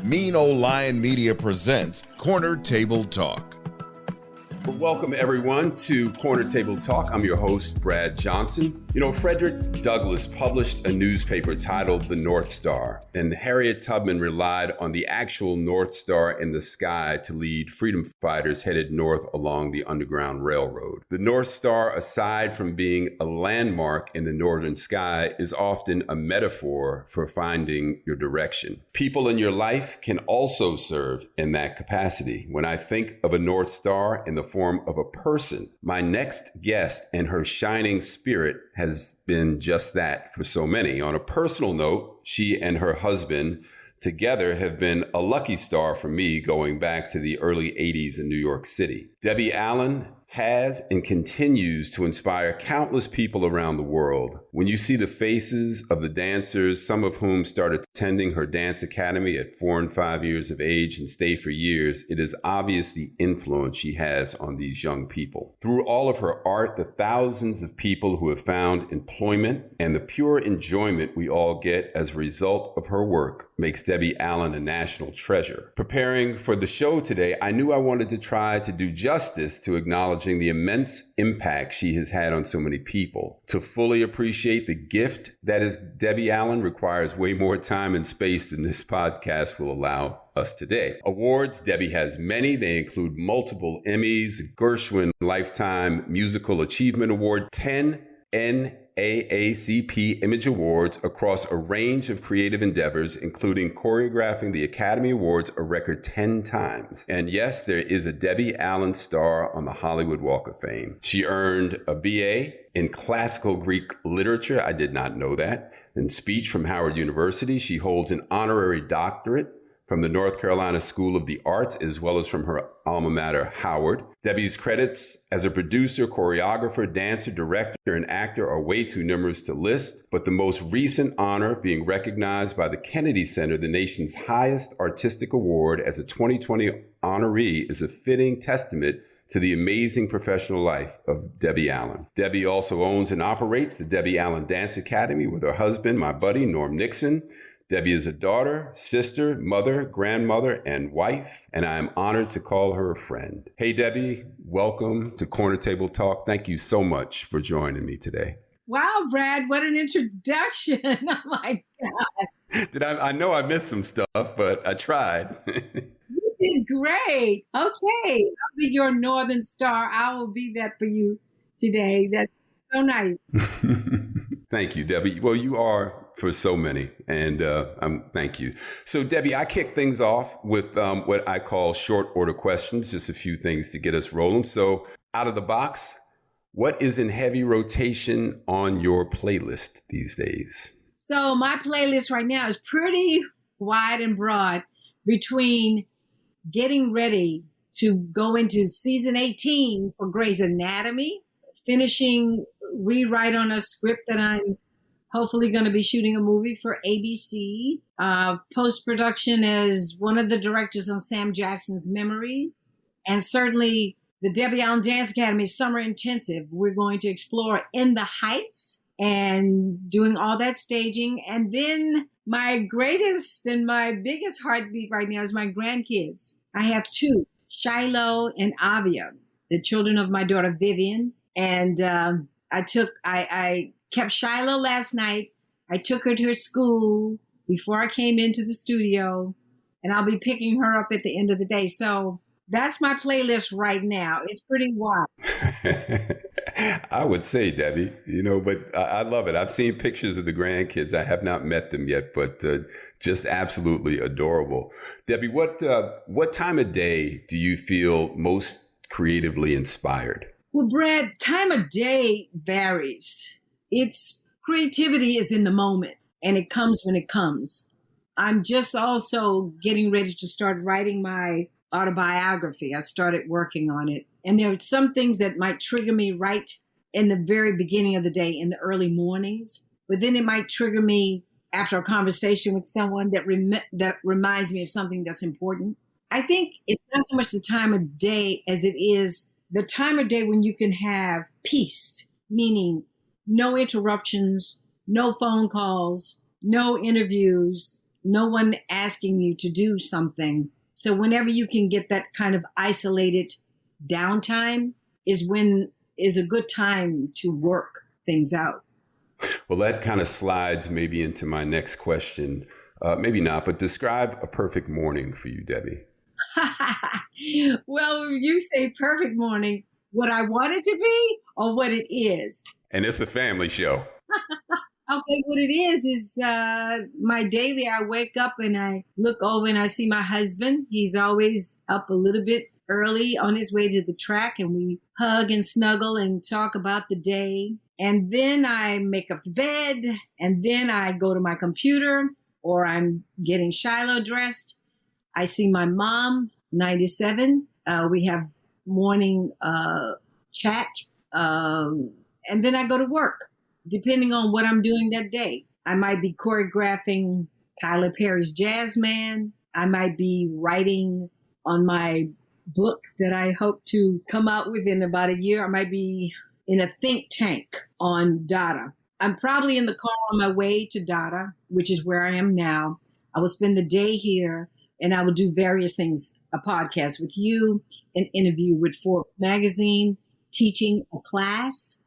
Mean Old Lion Media presents Corner Table Talk. Welcome, everyone, to Corner Table Talk. I'm your host, Brad Johnson. You know, Frederick Douglass published a newspaper titled The North Star, and Harriet Tubman relied on the actual North Star in the sky to lead freedom fighters headed north along the Underground Railroad. The North Star, aside from being a landmark in the northern sky, is often a metaphor for finding your direction. People in your life can also serve in that capacity. When I think of a North Star in the form of a person, my next guest and her shining spirit has been just that for so many. On a personal note, she and her husband together have been a lucky star for me going back to the early 80s in New York City. Debbie Allen has and continues to inspire countless people around the world. When you see the faces of the dancers, some of whom started attending her dance academy at 4 and 5 years of age and stayed for years, it is obvious the influence she has on these young people. Through all of her art, the thousands of people who have found employment and the pure enjoyment we all get as a result of her work makes Debbie Allen a national treasure. Preparing for the show today, I knew I wanted to try to do justice to acknowledging the immense impact she has had on so many people. To fully appreciate the gift that is Debbie Allen requires way more time and space than this podcast will allow us today. Awards, Debbie has many. They include multiple Emmys, Gershwin Lifetime Musical Achievement Award, 10 NAACP Image Awards across a range of creative endeavors, including choreographing the Academy Awards a record 10 times. And yes, there is a Debbie Allen star on the Hollywood Walk of Fame. She earned a BA in classical Greek literature. I did not know that. In speech from Howard University. She holds an honorary doctorate from the North Carolina School of the Arts, as well as from her alma mater, Howard. Debbie's credits as a producer, choreographer, dancer, director, and actor are way too numerous to list, but the most recent honor, being recognized by the Kennedy Center, the nation's highest artistic award, as a 2020 honoree, is a fitting testament to the amazing professional life of Debbie Allen. Debbie also owns and operates the Debbie Allen Dance Academy with her husband, my buddy, Norm Nixon. Debbie is a daughter, sister, mother, grandmother, and wife, and I am honored to call her a friend. Hey, Debbie, welcome to Corner Table Talk. Thank you so much for joining me today. Wow, Brad, what an introduction. Oh, my God. I know I missed some stuff, but I tried. You did great. Okay, I'll be your Northern Star. I will be that for you today. That's so nice. Thank you, Debbie. Well, you are for so many, and thank you. So, Debbie, I kick things off with what I call short order questions, just a few things to get us rolling. So, out of the box, what is in heavy rotation on your playlist these days? So, my playlist right now is pretty wide and broad between getting ready to go into season 18 for Grey's Anatomy, finishing rewrite on a script that I'm hopefully going to be shooting a movie for ABC. Post-production as one of the directors on Sam Jackson's Memory. And certainly the Debbie Allen Dance Academy Summer Intensive. We're going to explore In the Heights and doing all that staging. And then my greatest and my biggest heartbeat right now is my grandkids. I have two, Shiloh and Avia, the children of my daughter Vivian. And I kept Shiloh last night. I took her to her school before I came into the studio, and I'll be picking her up at the end of the day. So that's my playlist right now. It's pretty wild. I would say, Debbie, but I love it. I've seen pictures of the grandkids. I have not met them yet, but just absolutely adorable. Debbie, what time of day do you feel most creatively inspired? Well, Brad, time of day varies. It's creativity is in the moment, and it comes when it comes. I'm just also getting ready to start writing my autobiography. I started working on it. And there are some things that might trigger me right in the very beginning of the day, in the early mornings. But then it might trigger me after a conversation with someone that reminds me of something that's important. I think it's not so much the time of day as it is the time of day when you can have peace, meaning no interruptions, no phone calls, no interviews, no one asking you to do something. So whenever you can get that kind of isolated downtime is a good time to work things out. Well, that kind of slides maybe into my next question. Maybe not, but describe a perfect morning for you, Debbie. Well, when you say perfect morning, what I want it to be or what it is? And it's a family show. Okay, what it is my daily, I wake up and I look over and I see my husband. He's always up a little bit early on his way to the track, and we hug and snuggle and talk about the day. And then I make up the bed, and then I go to my computer, or I'm getting Shiloh dressed. I see my mom, 97. We have morning chat, and then I go to work. Depending on what I'm doing that day. I might be choreographing Tyler Perry's Jazz Man. I might be writing on my book that I hope to come out with in about a year. I might be in a think tank on data. I'm probably in the car on my way to data, which is where I am now. I will spend the day here and I will do various things, a podcast with you, an interview with Forbes magazine, teaching a class,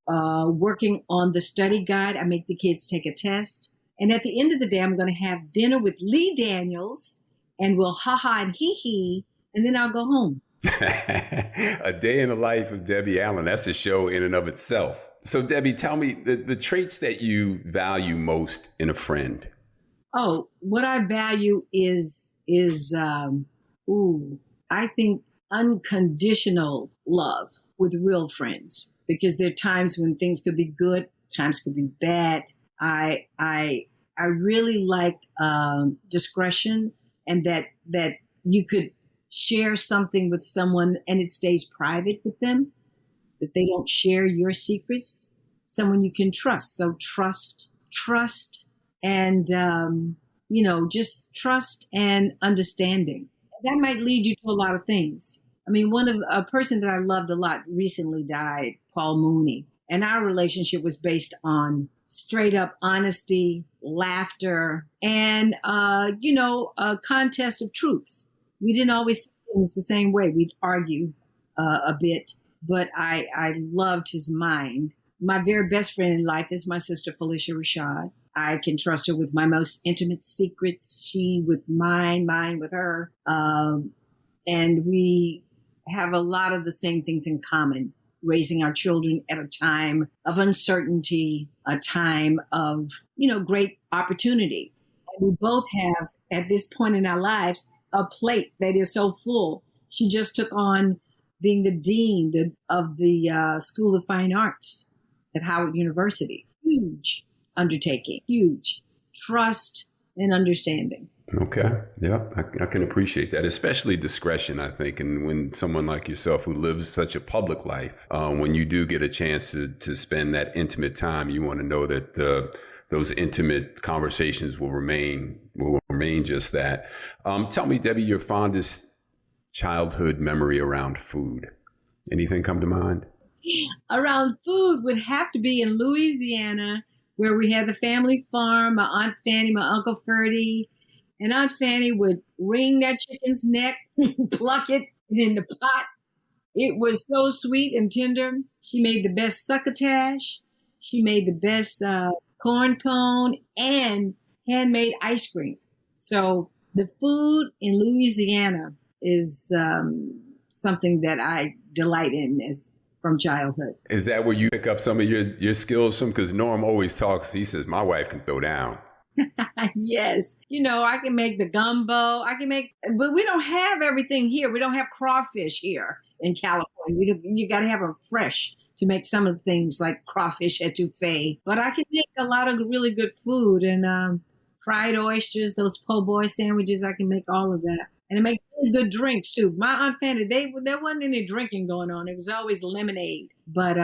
working on the study guide. I make the kids take a test. And at the end of the day, I'm going to have dinner with Lee Daniels and we'll ha-ha and hee-hee, and then I'll go home. A day in the life of Debbie Allen. That's a show in and of itself. So Debbie, tell me the traits that you value most in a friend. Oh, what I value is I think unconditional love with real friends. Because there are times when things could be good, times could be bad. I really like discretion, and that you could share something with someone and it stays private with them, that they don't share your secrets. Someone you can trust. So trust, and just trust and understanding. That might lead you to a lot of things. I mean, a person that I loved a lot recently died, Paul Mooney. And our relationship was based on straight up honesty, laughter, and, a contest of truths. We didn't always see things the same way. We'd argue a bit, but I loved his mind. My very best friend in life is my sister, Felicia Rashad. I can trust her with my most intimate secrets. She with mine with her. And we have a lot of the same things in common, raising our children at a time of uncertainty, a time of, great opportunity. And we both have, at this point in our lives, a plate that is so full. She just took on being the dean of the School of Fine Arts at Howard University. Huge undertaking, huge trust and understanding. Okay. Yeah, I can appreciate that, especially discretion, I think. And when someone like yourself who lives such a public life, when you do get a chance to spend that intimate time, you want to know that those intimate conversations will remain just that. Tell me, Debbie, your fondest childhood memory around food. Anything come to mind? Around food would have to be in Louisiana, where we had the family farm, my Aunt Fanny, my Uncle Ferdy. And Aunt Fanny would wring that chicken's neck, pluck it in the pot. It was so sweet and tender. She made the best succotash. She made the best corn pone and handmade ice cream. So the food in Louisiana is something that I delight in from childhood. Is that where you pick up some of your skills from? Because Norm always talks, he says, my wife can throw down. Yes. I can make the gumbo. But we don't have everything here. We don't have crawfish here in California. You got to have them fresh to make some of the things like crawfish etouffee. But I can make a lot of really good food and fried oysters, those po' boy sandwiches. I can make all of that. And I make really good drinks too. My Aunt Fanny, there wasn't any drinking going on. It was always lemonade. But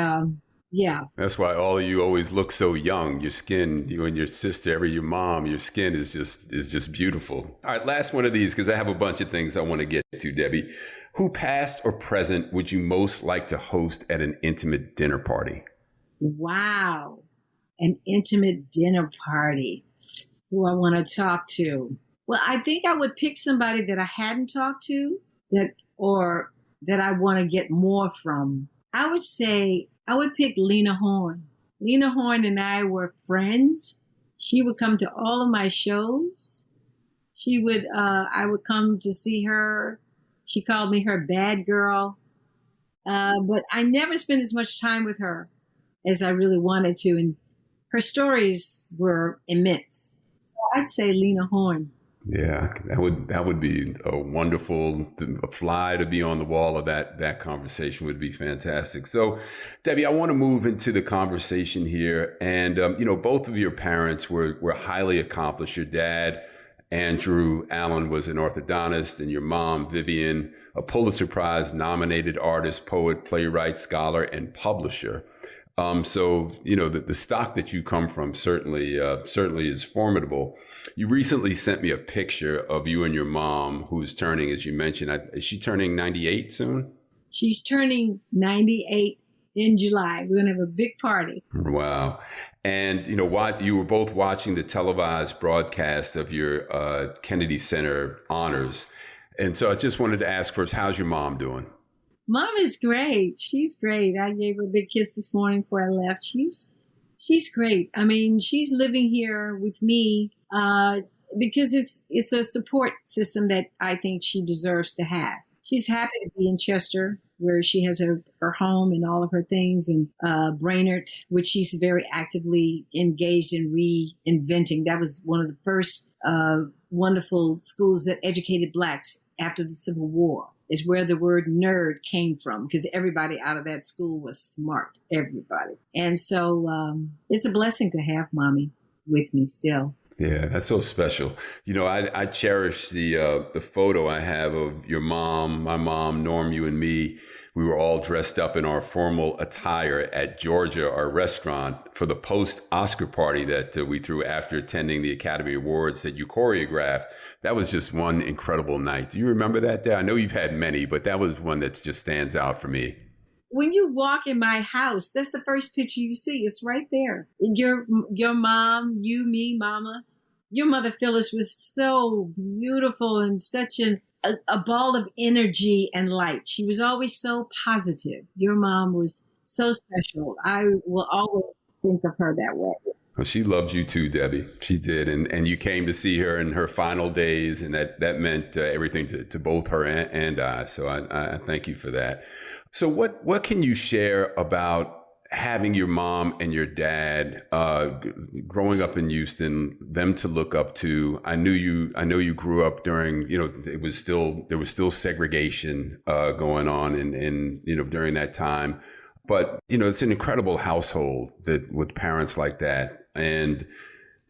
yeah. That's why all of you always look so young. Your skin, you and your sister, your mom, your skin is just beautiful. All right, last one of these, because I have a bunch of things I want to get to, Debbie. Who, past or present, would you most like to host at an intimate dinner party? Wow. An intimate dinner party. who I want to talk to. Well, I think I would pick somebody that I hadn't talked to or that I want to get more from. I would say I would pick Lena Horne. Lena Horne and I were friends. She would come to all of my shows. I would come to see her. She called me her bad girl. But I never spent as much time with her as I really wanted to. And her stories were immense. So I'd say Lena Horne. Yeah, that would be a wonderful fly to be on the wall of that conversation would be fantastic. So, Debbie, I want to move into the conversation here, and both of your parents were highly accomplished. Your dad, Andrew Allen, was an orthodontist, and your mom, Vivian, a Pulitzer Prize nominated artist, poet, playwright, scholar, and publisher. So the stock that you come from certainly is formidable. You recently sent me a picture of you and your mom, who's turning, as you mentioned, is she turning 98 soon? She's turning 98 in July. We're going to have a big party. Wow. And, you were both watching the televised broadcast of your Kennedy Center honors. And so I just wanted to ask first, how's your mom doing? Mom is great. She's great. I gave her a big kiss this morning before I left. She's great. I mean, she's living here with me because it's a support system that I think she deserves to have. She's happy to be in Chester, where she has her home and all of her things, and Brainerd, which she's very actively engaged in reinventing. That was one of the first wonderful schools that educated Blacks after the Civil War. Is where the word nerd came from, because everybody out of that school was smart, everybody. And so it's a blessing to have Mommy with me still. Yeah, that's so special. I cherish the photo I have of your mom, my mom, Norm, you and me. We were all dressed up in our formal attire at Georgia, our restaurant, for the post-Oscar party that we threw after attending the Academy Awards that you choreographed. That was just one incredible night. Do you remember that day? I know you've had many, but that was one that just stands out for me. When you walk in my house, that's the first picture you see. It's right there. Your mom, you, me, Mama. Your mother, Phyllis, was so beautiful and such a ball of energy and light. She was always so positive. Your mom was so special. I will always think of her that way. Well, she loved you too, Debbie. She did. And you came to see her in her final days, and that meant everything to both her and I. So I thank you for that. So what can you share about having your mom and your dad growing up in Houston, them to look up to? I know you grew up during, there was still segregation going on in during that time. But, it's an incredible household that with parents like that. And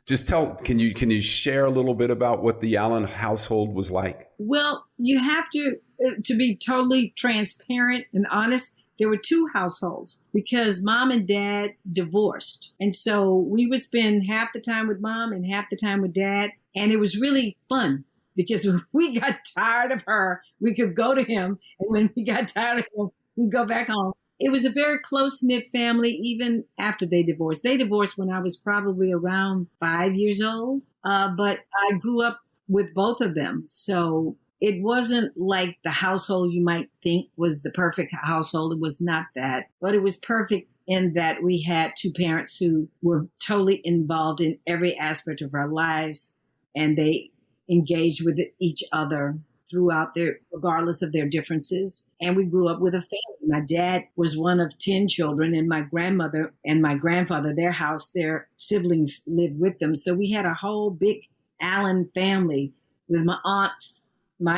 just can you share a little bit about what the Allen household was like? Well, you have to be totally transparent and honest. There were two households because Mom and Dad divorced. And so we would spend half the time with Mom and half the time with Dad. And it was really fun because when we got tired of her, we could go to him. And when we got tired of him, we'd go back home. It was a very close-knit family, even after they divorced. They divorced when I was probably around 5 years old, but I grew up with both of them. So it wasn't like the household you might think was the perfect household. It was not that, but it was perfect in that we had two parents who were totally involved in every aspect of our lives, and they engaged with each other throughout regardless of their differences. And we grew up with a family. My dad was one of 10 children, and my grandmother and my grandfather, their siblings lived with them. So we had a whole big Allen family with my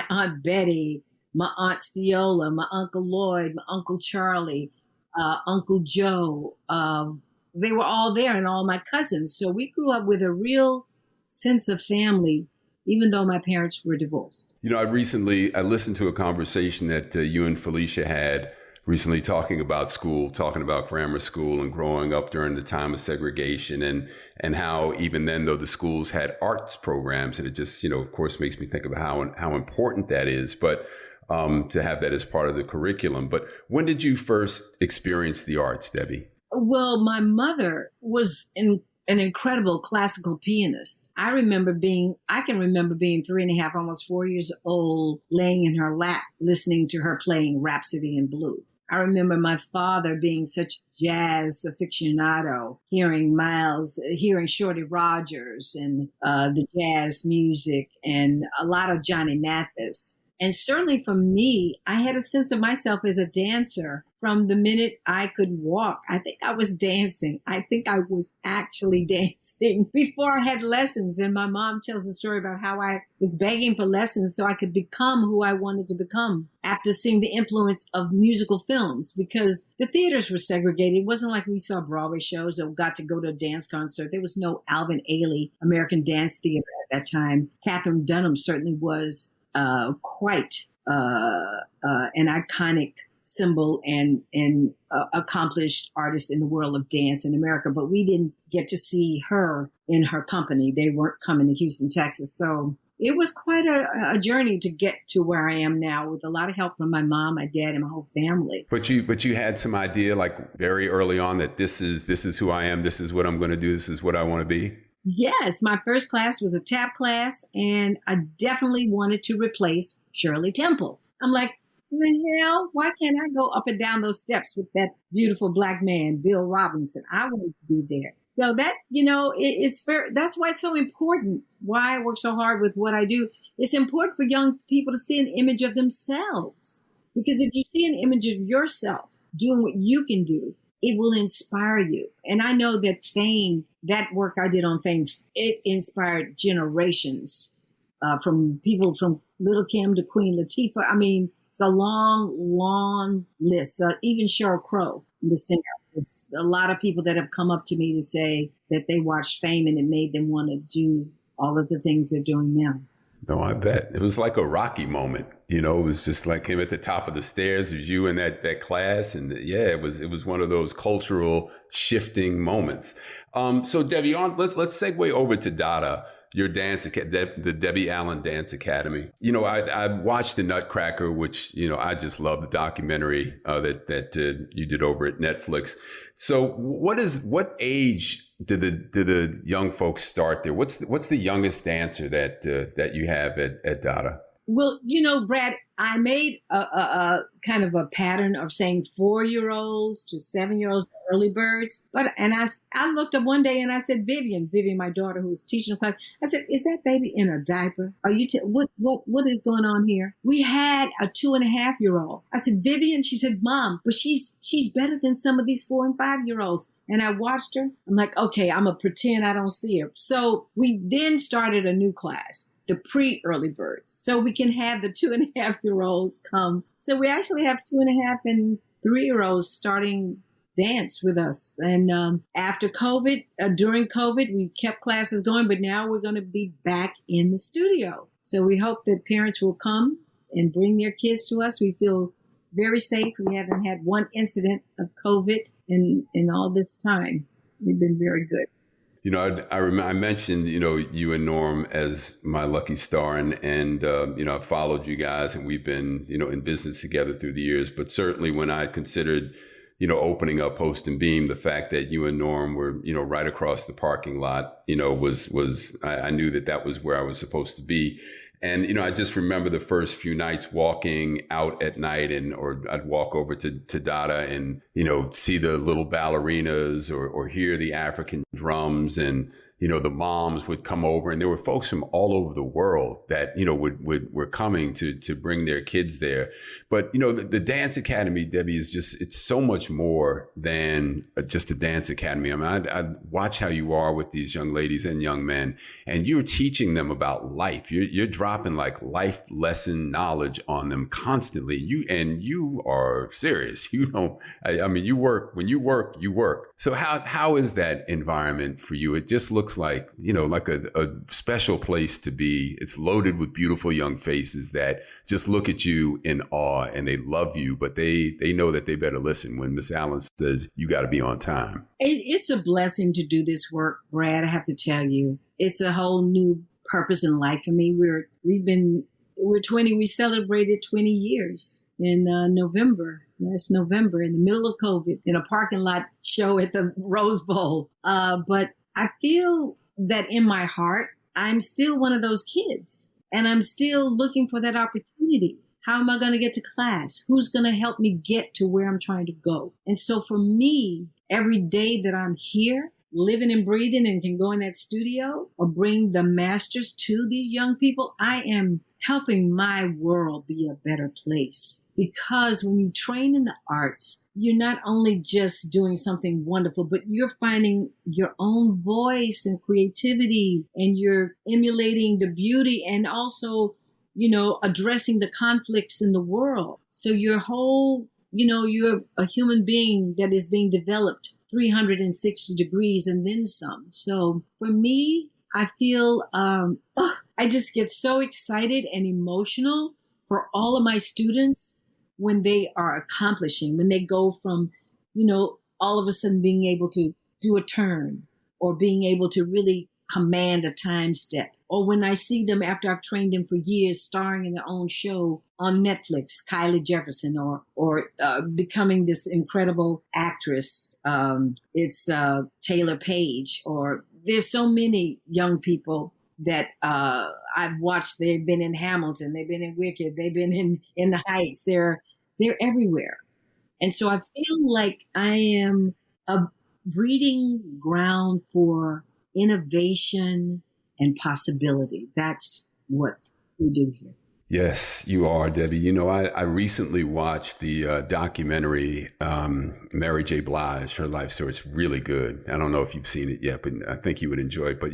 aunt Betty, my aunt Ciola, my uncle Lloyd, my uncle Charlie, Uncle Joe. They were all there, and all my cousins. So we grew up with a real sense of family, even though my parents were divorced. I listened to a conversation that you and Felicia had recently talking about school, talking about grammar school and growing up during the time of segregation, and how even then, though the schools had arts programs, and it just, of course, makes me think of how important that is, but to have that as part of the curriculum. But when did you first experience the arts, Debbie? Well, my mother was an incredible classical pianist. I can remember being 3.5, almost 4 years old, laying in her lap, listening to her playing Rhapsody in Blue. I remember my father being such jazz aficionado, hearing Shorty Rogers and the jazz music and a lot of Johnny Mathis. And certainly for me, I had a sense of myself as a dancer from the minute I could walk. I think I was dancing. I think I was actually dancing before I had lessons. And my mom tells a story about how I was begging for lessons so I could become who I wanted to become after seeing the influence of musical films, because the theaters were segregated. It wasn't like we saw Broadway shows or got to go to a dance concert. There was no Alvin Ailey American Dance Theater at that time. Katherine Dunham certainly was quite an iconic symbol and accomplished artist in the world of dance in America. But we didn't get to see her in her company. They weren't coming to Houston, Texas. So it was quite a journey to get to where I am now, with a lot of help from my mom, my dad, and my whole family. But you had some idea, like very early on, that this is who I am. This is what I'm going to do. This is what I want to be. Yes, my first class was a tap class, and I definitely wanted to replace Shirley Temple. I'm like, the hell? Why can't I go up and down those steps with that beautiful Black man, Bill Robinson? I wanted to be there. So that, it's fair. That's why it's so important, why I work so hard with what I do. It's important for young people to see an image of themselves. Because if you see an image of yourself doing what you can do, it will inspire you. And I know that Fame, that work I did on Fame, it inspired generations from people from Little Kim to Queen Latifah. I mean, it's a long, long list. Even Sheryl Crow, the singer. It's a lot of people that have come up to me to say that they watched Fame and it made them want to do all of the things they're doing now. No, I bet. It was like a Rocky moment. It was just like him at the top of the stairs. It was you in that class. And it was one of those cultural shifting moments. So Debbie, let's segue over to Dada, your dance, the Debbie Allen Dance Academy. I watched The Nutcracker, which, I just love the documentary that you did over at Netflix. So what age did the young folks start there? What's the youngest dancer that you have at Dada? Well, Brad, I made a kind of a pattern of saying 4-year-olds to 7-year-olds, early birds. And I looked up one day and I said, Vivian, my daughter who was teaching the class, I said, is that baby in a diaper? Are you, what is going on here? We had a 2.5-year-old. I said, Vivian, she said, Mom, but she's better than some of these 4 and 5-year-olds. And I watched her. I'm like, okay, I'm going to pretend I don't see her. So we then started a new class, the pre-early birds, so we can have the 2.5-year-olds come. So we actually have 2.5 and 3-year-olds starting dance with us. And after COVID, during COVID, we kept classes going, but now we're going to be back in the studio. So we hope that parents will come and bring their kids to us. We feel very safe. We haven't had one incident of COVID in all this time. We've been very good. I mentioned, you and Norm as my lucky star, and I've followed you guys, and we've been, in business together through the years. But certainly when I considered, opening up Post and Beam, the fact that you and Norm were, right across the parking lot, I knew that was where I was supposed to be. And, I just remember the first few nights walking out at night or I'd walk over to Dada and, see the little ballerinas or hear the African drums, and, the moms would come over, and there were folks from all over the world that, were coming to bring their kids there. But, the Dance Academy, Debbie, it's so much more than just a dance academy. I mean, I watch how you are with these young ladies and young men, and you're teaching them about life. You're dropping like life lesson knowledge on them constantly. You are serious. You work, when you work, you work. So how is that environment for you? It just looks like, like a special place to be. It's loaded with beautiful young faces that just look at you in awe, and they love you, but they know that they better listen when Miss Allen says you got to be on time. It's a blessing to do this work, Brad. I have to tell you, it's a whole new purpose in life for me. We're 20. We celebrated 20 years in last November, in the middle of COVID, in a parking lot show at the Rose Bowl. But I feel that in my heart, I'm still one of those kids and I'm still looking for that opportunity. How am I going to get to class? Who's going to help me get to where I'm trying to go? And so for me, every day that I'm here, living and breathing and can go in that studio or bring the masters to these young people, I am helping my world be a better place. Because when you train in the arts, you're not only just doing something wonderful, but you're finding your own voice and creativity, and you're emulating the beauty and also, addressing the conflicts in the world. So your whole, you're a human being that is being developed 360 degrees and then some. So for me, I feel, I just get so excited and emotional for all of my students when they are accomplishing, when they go from, all of a sudden being able to do a turn or being able to really command a time step. Or when I see them after I've trained them for years starring in their own show on Netflix, Kylie Jefferson, or becoming this incredible actress. It's Taylor Page, or there's so many young people that I've watched. They've been in Hamilton, they've been in Wicked, they've been in The Heights. They're everywhere. And so I feel like I am a breeding ground for innovation and possibility. That's what we do here. Yes, you are, Debbie. I recently watched the documentary, Mary J. Blige, her life story. It's really good. I don't know if you've seen it yet, but I think you would enjoy it. But,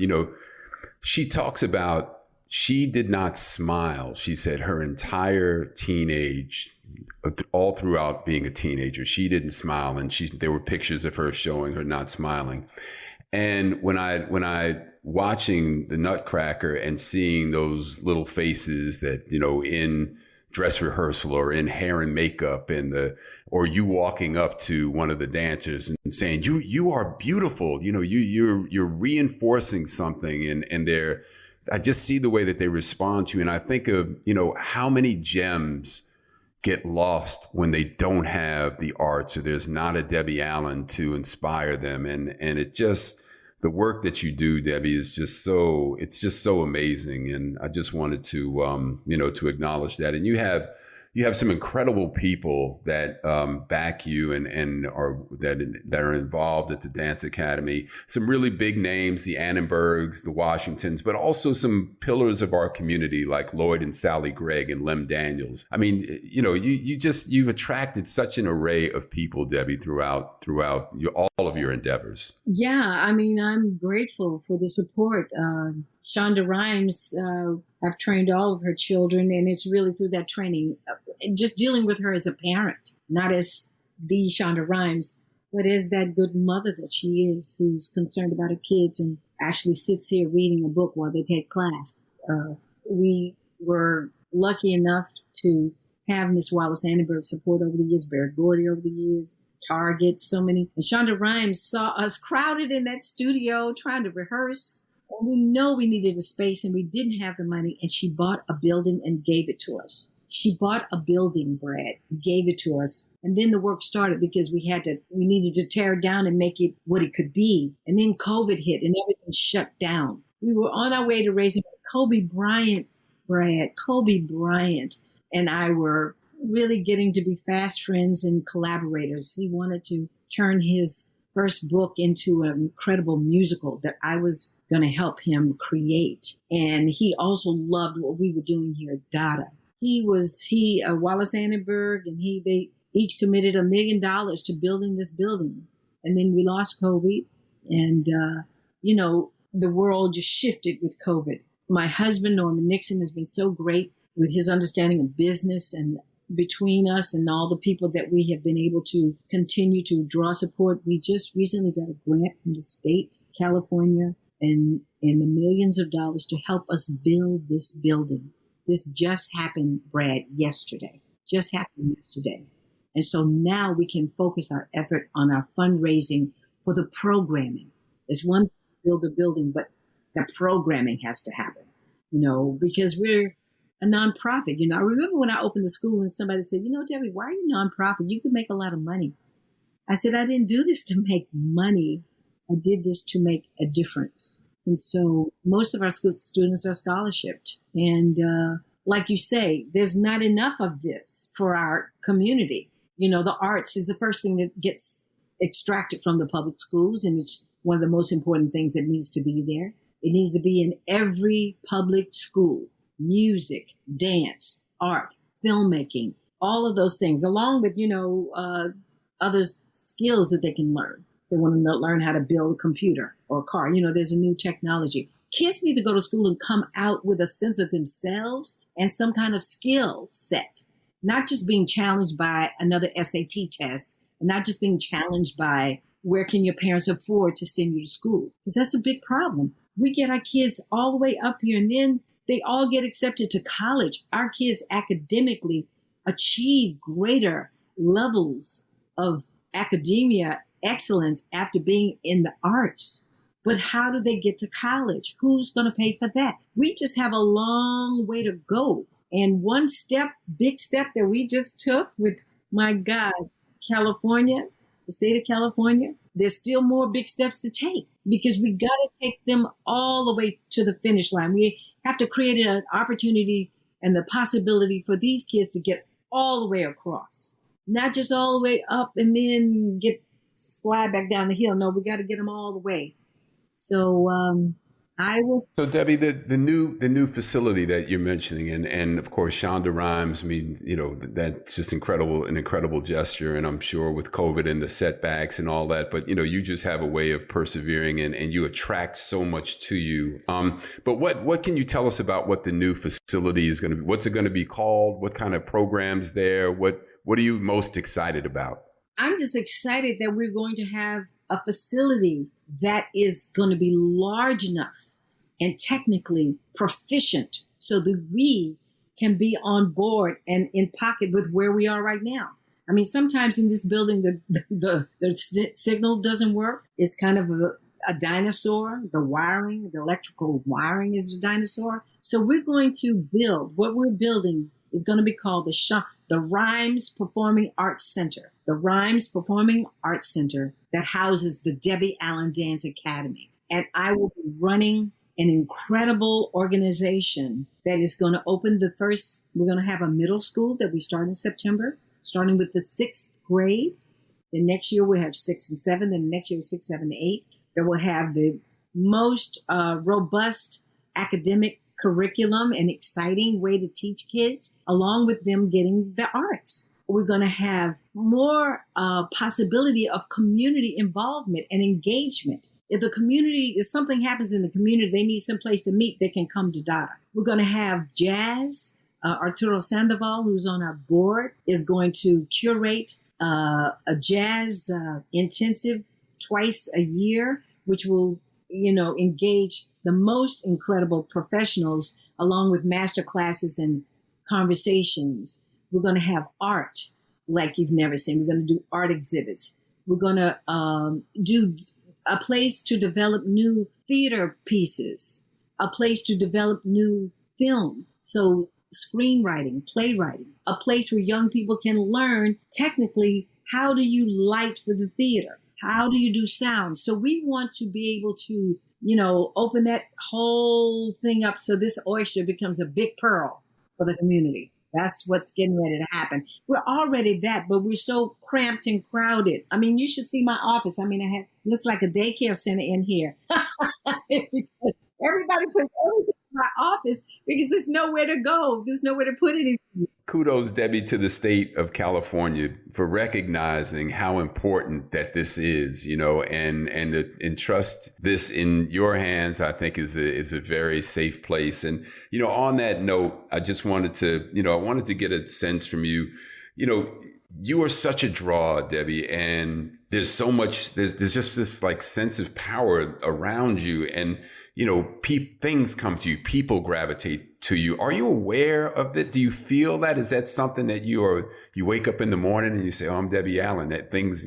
she talks about, she did not smile. She said her entire teenage, all throughout being a teenager, she didn't smile. And there were pictures of her showing her not smiling. And when I watching the Nutcracker and seeing those little faces that, in dress rehearsal or in hair and makeup or you walking up to one of the dancers and saying, you are beautiful, you're reinforcing something, and I just see the way that they respond to you. And I think of, how many gems get lost when they don't have the arts, or there's not a Debbie Allen to inspire them. And it just, the work that you do, Debbie, is just so amazing. And I just wanted to, to acknowledge that. And you have some incredible people that back you and are that are involved at the Dance Academy. Some really big names, the Annenbergs, the Washingtons, but also some pillars of our community like Lloyd and Sally Gregg and Lem Daniels. I mean, you've attracted such an array of people, Debbie, throughout all of your endeavors. Yeah, I mean, I'm grateful for the support. Shonda Rhimes, I've trained all of her children, and it's really through that training, just dealing with her as a parent, not as the Shonda Rhimes, but as that good mother that she is, who's concerned about her kids and actually sits here reading a book while they take class. We were lucky enough to have Miss Wallace Annenberg support over the years, Barry Gordy over the years, Target, so many. And Shonda Rhimes saw us crowded in that studio trying to rehearse. And we know we needed a space and we didn't have the money. And she bought a building and gave it to us. She bought a building, Brad, gave it to us. And then the work started because we needed to tear it down and make it what it could be. And then COVID hit and everything shut down. We were on our way to raising Kobe Bryant, Brad. Kobe Bryant and I were really getting to be fast friends and collaborators. He wanted to turn his first book into an incredible musical that I was going to help him create. And he also loved what we were doing here at Dada. Wallace Annenberg and they each committed $1 million to building this building. And then we lost COVID and, the world just shifted with COVID. My husband, Norman Nixon, has been so great with his understanding of business, and between us and all the people that we have been able to continue to draw support. We just recently got a grant from the state, California, and the millions of dollars to help us build this building. This just happened, Brad, yesterday. Just happened yesterday. And so now we can focus our effort on our fundraising for the programming. It's one thing to build a building, but the programming has to happen, because we're a nonprofit. I remember when I opened the school and somebody said, Debbie, why are you nonprofit? You could make a lot of money. I said, I didn't do this to make money. I did this to make a difference. And so most of our students are scholarshiped. And like you say, there's not enough of this for our community. You know, the arts is the first thing that gets extracted from the public schools, and it's one of the most important things that needs to be there. It needs to be in every public school: music, dance, art, filmmaking, all of those things, along with, other skills that they can learn. They want to learn how to build a computer or a car. You know, there's a new technology. Kids need to go to school and come out with a sense of themselves and some kind of skill set, not just being challenged by another SAT test, and not just being challenged by where can your parents afford to send you to school, because that's a big problem. We get our kids all the way up here and then they all get accepted to college. Our kids academically achieve greater levels of academia excellence after being in the arts. But how do they get to college? Who's going to pay for that? We just have a long way to go. And one step, big step that we just took with, my God, California, the state of California, there's still more big steps to take, because we got to take them all the way to the finish line. We have to create an opportunity and the possibility for these kids to get all the way across, not just all the way up and then slide back down the hill. No, we got to get them all the way. So So Debbie, the new facility that you're mentioning, and of course Shonda Rhimes, I mean, that's just an incredible gesture, and I'm sure with COVID and the setbacks and all that, but you just have a way of persevering, and you attract so much to you. But what can you tell us about what the new facility is going to be? What's it going to be called? What kind of programs there? What are you most excited about? I'm just excited that we're going to have a facility that is going to be large enough and technically proficient so that we can be on board and in pocket with where we are right now. I mean, sometimes in this building, the signal doesn't work. It's kind of a dinosaur. The electrical wiring is a dinosaur. So we're going to what we're building is going to be called the Rhimes Performing Arts Center. The Rhimes Performing Arts Center that houses the Debbie Allen Dance Academy. And I will be running an incredible organization that is going to open we're going to have a middle school that we start in September, starting with the 6th grade. The next year we'll have 6 and 7. Then the next year 6, 7, 8. That will have the most robust academic curriculum and exciting way to teach kids, along with them getting the arts. We're going to have more possibility of community involvement and engagement. If something happens in the community, they need some place to meet, they can come to Dada. We're going to have jazz. Arturo Sandoval, who's on our board, is going to curate a jazz intensive twice a year, which will, engage the most incredible professionals, along with master classes and conversations. We're going to have art like you've never seen. We're going to do art exhibits. We're going to do a place to develop new theater pieces, a place to develop new film. So screenwriting, playwriting, a place where young people can learn technically, how do you light for the theater? How do you do sound? So we want to be able to, open that whole thing up so this oyster becomes a big pearl for the community. That's what's getting ready to happen. We're already that, but we're so cramped and crowded. I mean, you should see my office. I mean, looks like a daycare center in here. Because everybody puts everything in my office because there's nowhere to go. There's nowhere to put anything. Kudos, Debbie, to the state of California for recognizing how important that this is, and to entrust this in your hands, I think is a very safe place. And, on that note, I just wanted to, get a sense from you. You are such a draw, Debbie, and there's so much, there's just this like sense of power around you, and things come to you, people gravitate to you. Are you aware of it? Do you feel that? Is that something that you wake up in the morning and you say, "Oh, I'm Debbie Allen," that things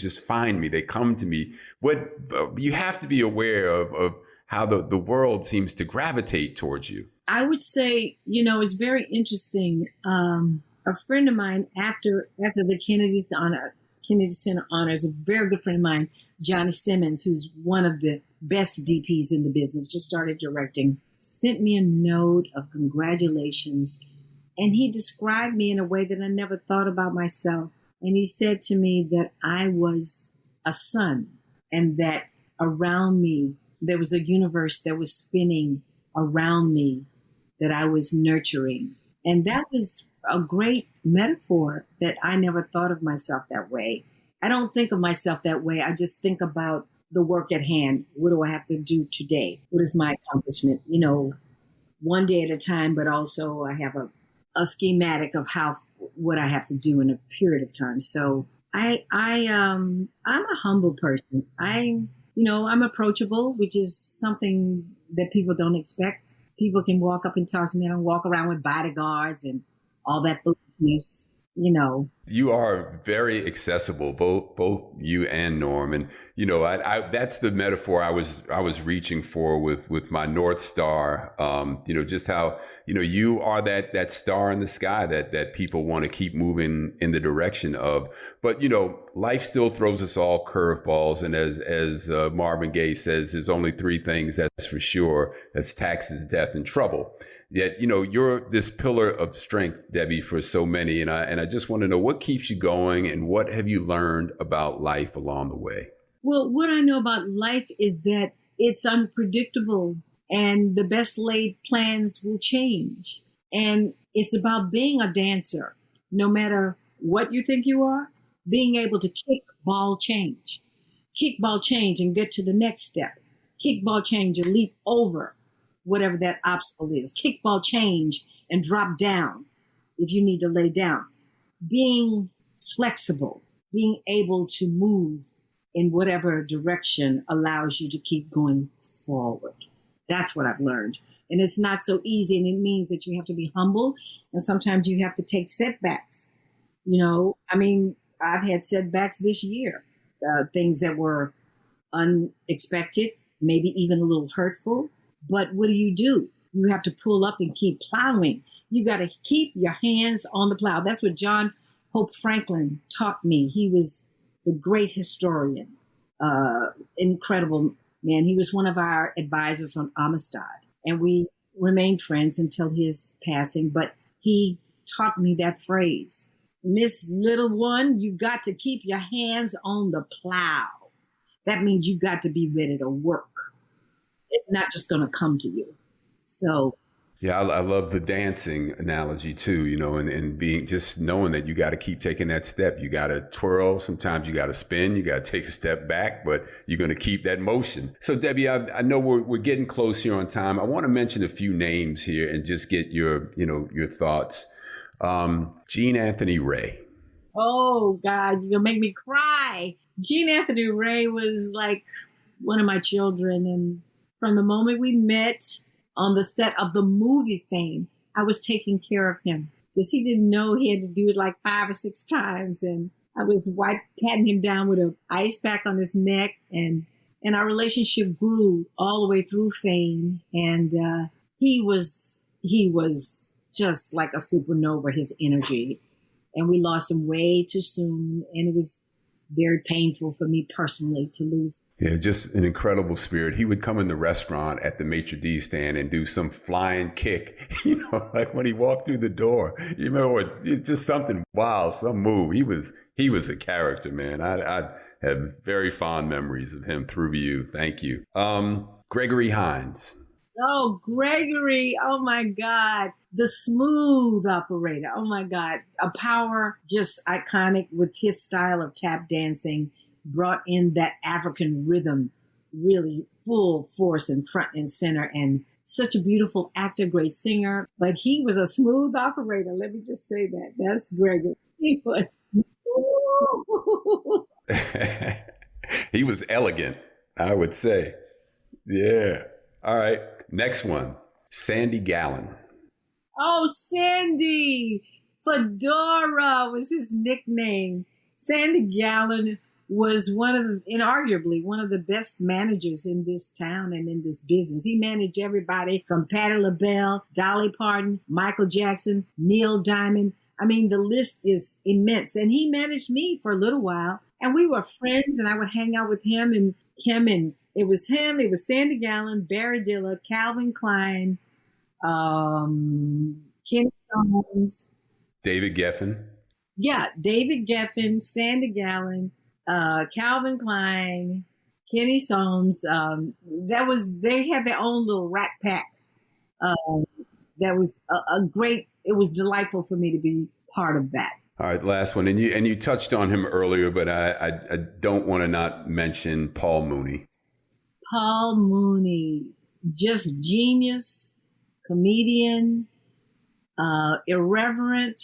just find me, they come to me? What you have to be aware of how the world seems to gravitate towards you. I would say, it's very interesting. A friend of mine, after the Kennedy Center Honors, a very good friend of mine, Johnny Simmons, who's one of the best DPs in the business, just started directing, sent me a note of congratulations. And he described me in a way that I never thought about myself. And he said to me that I was a sun and that around me, there was a universe that was spinning around me that I was nurturing. And that was a great metaphor that I never thought of myself that way. I don't think of myself that way. I just think about the work at hand. What do I have to do today? What is my accomplishment? You know, one day at a time, but also I have a schematic of what I have to do in a period of time. So I'm a humble person. I'm approachable, which is something that people don't expect. People can walk up and talk to me. I don't walk around with bodyguards and all that foolishness, you know. You are very accessible, both you and Norm. And, you know, I that's the metaphor I was reaching for with my North Star. You know, just how, you know, you are that star in the sky that people want to keep moving in the direction of. But, you know, life still throws us all curveballs. And as Marvin Gaye says, there's only three things that's for sure. That's taxes, death, and trouble. Yet, you know, you're this pillar of strength, Debbie, for so many. And I just want to know, what keeps you going and what have you learned about life along the way? Well, what I know about life is that it's unpredictable and the best laid plans will change. And it's about being a dancer, no matter what you think you are, being able to kick, ball, change and get to the next step, kick, ball, change and leap over whatever that obstacle is, kickball change and drop down if you need to lay down. Being flexible, being able to move in whatever direction allows you to keep going forward. That's what I've learned. And it's not so easy, and it means that you have to be humble, and sometimes you have to take setbacks. You know, I mean, I've had setbacks this year, things that were unexpected, maybe even a little hurtful. But what do? You have to pull up and keep plowing. You got to keep your hands on the plow. That's what John Hope Franklin taught me. He was the great historian, incredible man. He was one of our advisors on Amistad, and we remained friends until his passing. But he taught me that phrase, Miss Little One, you got to keep your hands on the plow. That means you got to be ready to work. It's not just going to come to you. So. Yeah, I love the dancing analogy too, you know, and being just knowing that you got to keep taking that step. You got to twirl. Sometimes you got to spin. You got to take a step back, but you're going to keep that motion. So, Debbie, I know we're getting close here on time. I want to mention a few names here and just get your thoughts. Jean Anthony Ray. Oh, God, you're going to make me cry. Jean Anthony Ray was like one of my children. And from the moment we met on the set of the movie Fame, I was taking care of him because he didn't know he had to do it like 5 or 6 times. And I was patting him down with an ice pack on his neck. And our relationship grew all the way through Fame. And he was just like a supernova, his energy. And we lost him way too soon. And it was very painful for me personally to lose. Yeah, just an incredible spirit. He would come in the restaurant at the maitre d' stand and do some flying kick, like when he walked through the door. You remember, just something wild, some move. He was a character, man. I have very fond memories of him through you. Thank you. Gregory Hines. Oh, Gregory. Oh, my God. The smooth operator. Oh, my God. A power just iconic with his style of tap dancing, brought in that African rhythm, really full force and front and center, and such a beautiful actor, great singer. But he was a smooth operator. Let me just say that. That's Gregory. He was. He was elegant, I would say. Yeah. All right. Next one. Sandy Gallon. Oh, Sandy. Fedora was his nickname. Sandy Gallon was inarguably one of the best managers in this town and in this business. He managed everybody from Patti LaBelle, Dolly Parton, Michael Jackson, Neil Diamond. I mean, the list is immense. And he managed me for a little while. And we were friends, and I would hang out with him and it was Sandy Gallen, Barry Diller, Calvin Klein, Kenny Soames. David Geffen. Yeah, David Geffen, Sandy Gallen, Calvin Klein, Kenny Soames. They had their own little rat pack. That was it was delightful for me to be part of that. All right, last one. And you touched on him earlier, but I don't want to not mention Paul Mooney. Paul Mooney, just genius, comedian, irreverent,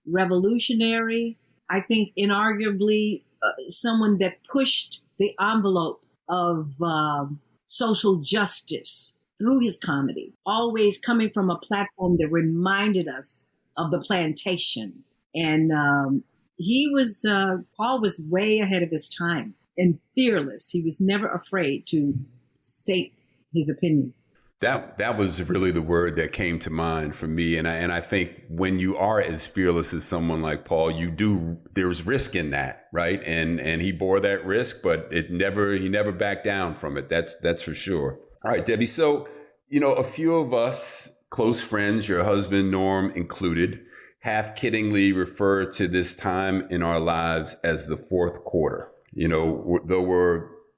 revolutionary. I think inarguably someone that pushed the envelope of social justice through his comedy, always coming from a platform that reminded us of the plantation. And Paul was way ahead of his time and fearless. He was never afraid to state his opinion. That was really the word that came to mind for me. And I think when you are as fearless as someone like Paul, there's risk in that, right? And he bore that risk, but he never backed down from it. That's for sure. All right, Debbie. So, a few of us, close friends, your husband, Norm included, half-kiddingly refer to this time in our lives as the fourth quarter. Though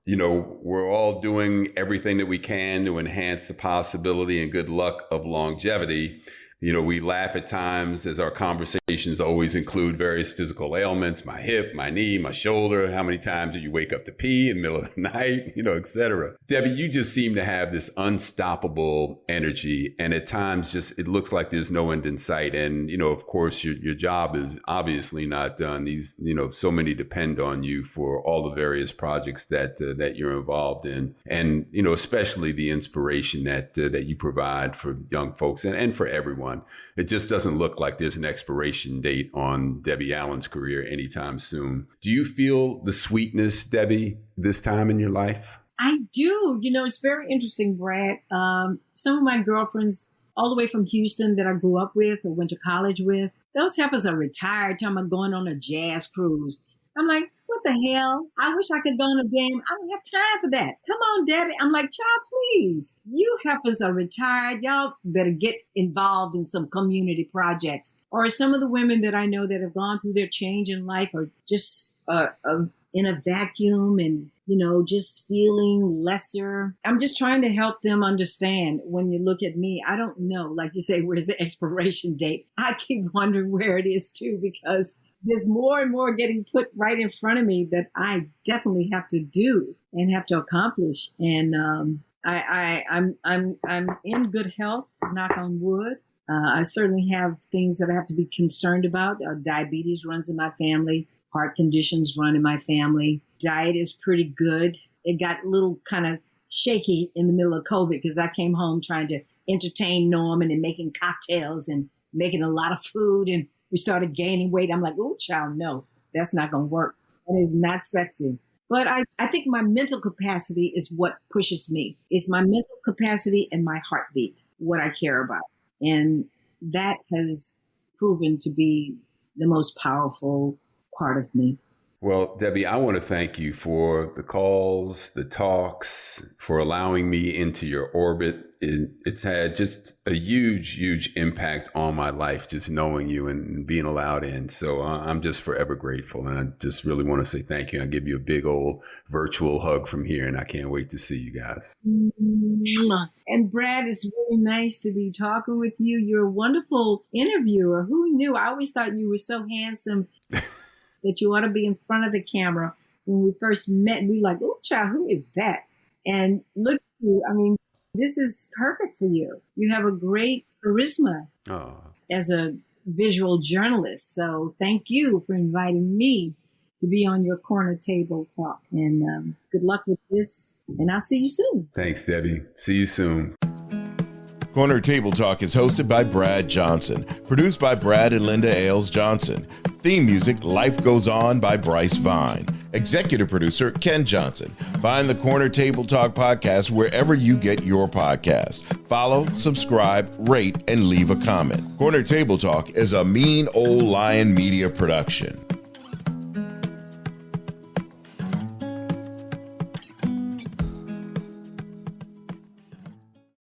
we're all doing everything that we can to enhance the possibility and good luck of longevity. We laugh at times as our conversations always include various physical ailments, my hip, my knee, my shoulder. How many times do you wake up to pee in the middle of the night, et cetera. Debbie, you just seem to have this unstoppable energy. And at times it looks like there's no end in sight. And, of course, your job is obviously not done. These, so many depend on you for all the various projects that you're involved in. And, especially the inspiration that you provide for young folks and for everyone. It just doesn't look like there's an expiration date on Debbie Allen's career anytime soon. Do you feel the sweetness, Debbie, this time in your life? I do. It's very interesting, Brad. Some of my girlfriends all the way from Houston that I grew up with or went to college with, those heifers are retired, talking about going on a jazz cruise. I'm like, what the hell? I wish I could go on a I don't have time for that. Come on, Debbie. I'm like, child, please. You heifers are retired. Y'all better get involved in some community projects. Or some of the women that I know that have gone through their change in life are just in a vacuum and, just feeling lesser. I'm just trying to help them understand when you look at me. I don't know, like you say, where's the expiration date? I keep wondering where it is too, because there's more and more getting put right in front of me that I definitely have to do and have to accomplish. And I'm in good health, knock on wood. I certainly have things that I have to be concerned about. Diabetes runs in my family. Heart conditions run in my family. Diet is pretty good. It got a little kind of shaky in the middle of COVID because I came home trying to entertain Norman and making cocktails and making a lot of food, and we started gaining weight. I'm like, oh, child, no, that's not going to work. That is not sexy. But I think my mental capacity is what pushes me. It's my mental capacity and my heartbeat, what I care about. And that has proven to be the most powerful part of me. Well, Debbie, I want to thank you for the calls, the talks, for allowing me into your orbit. It's had just a huge, huge impact on my life, just knowing you and being allowed in. So I'm just forever grateful. And I just really want to say thank you. I'll give you a big old virtual hug from here, and I can't wait to see you guys. And Brad, it's really nice to be talking with you. You're a wonderful interviewer. Who knew? I always thought you were so handsome that you ought to be in front of the camera. When we first met, we were like, oh, child, who is that? And look at you. I mean, this is perfect for you. You have a great charisma as a visual journalist. So thank you for inviting me to be on your corner table talk. And good luck with this. And I'll see you soon. Thanks, Debbie. See you soon. Corner Table Talk is hosted by Brad Johnson, produced by Brad and Linda Ailes Johnson. Theme music, Life Goes On by Bryce Vine. Executive producer, Ken Johnson. Find the Corner Table Talk podcast wherever you get your podcast. Follow, subscribe, rate, and leave a comment. Corner Table Talk is a Mean Old Lion Media production.